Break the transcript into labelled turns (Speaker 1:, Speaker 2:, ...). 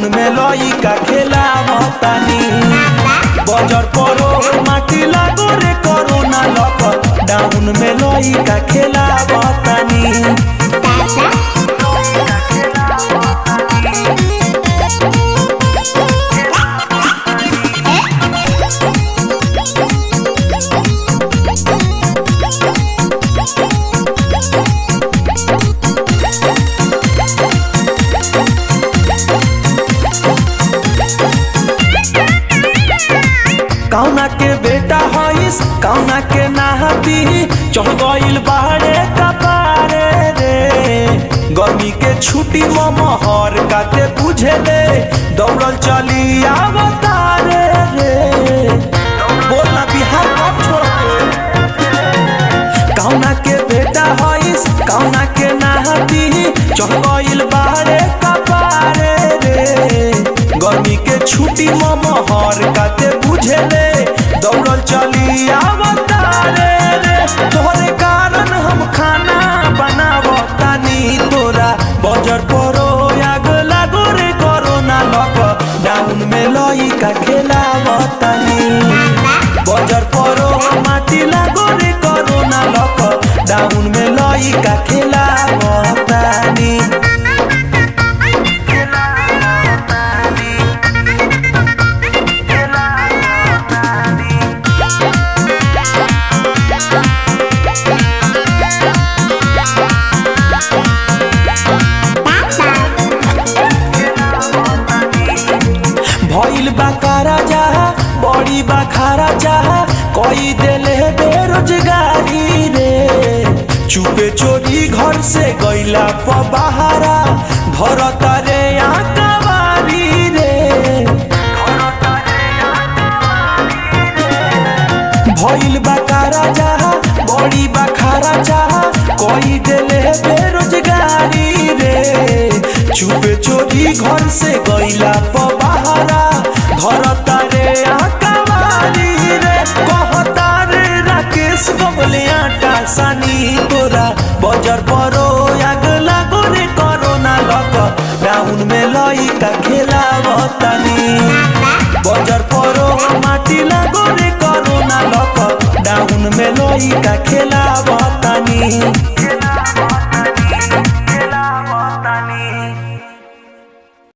Speaker 1: Down में लइका खेलावतानी बजर परो माटी लागो रे कोरोना लॉक डाउन में लइका खेलावतानी कौना के बेटा हईस कौना के नाहती चढ़ गइल बाड़े कपारे रे गर्मी के छुट्टी महर काते बुझेले दौड़ल चली आवतारे रे बोलना बिहार कब छोड़े कौना के बेटा हईस कौना के नाहती चढ़ गइल बाड़े कपारे रे गर्मी के छुट्टी महर काते बुझेले दौड़ल चली आवतारे रे तोहरे कारण हम खाना बनावतानी तोरा बजर परो आग लागो रे कोरोना लॉक डाउन में लइका खेलावतानी बजर परो माटी लागो रे कोरोना लॉक डाउन में लइका खेलावतानी भइल बा कारा जहा बड़ी बा खारा जहा कोई देले बेरोजगारी रे चुपे चोरी घर से गइला प बहारा धरता रे आकावारी रे भइल बा कारा जहा बड़ी बा खारा जहा कोई देले बेरोजगारी रे चुपे चोरी घर से गइला प बहारा धरता रे आकावारी रे कहता रे राकेश गमले आटा सानी तोरा बजर परो आग लागो रे कोरोना लॉक डाउन में लइका खेलावतानी बजर परो माटी लागो रे कोरोना लॉक डाउन में लइका खेलावतानी।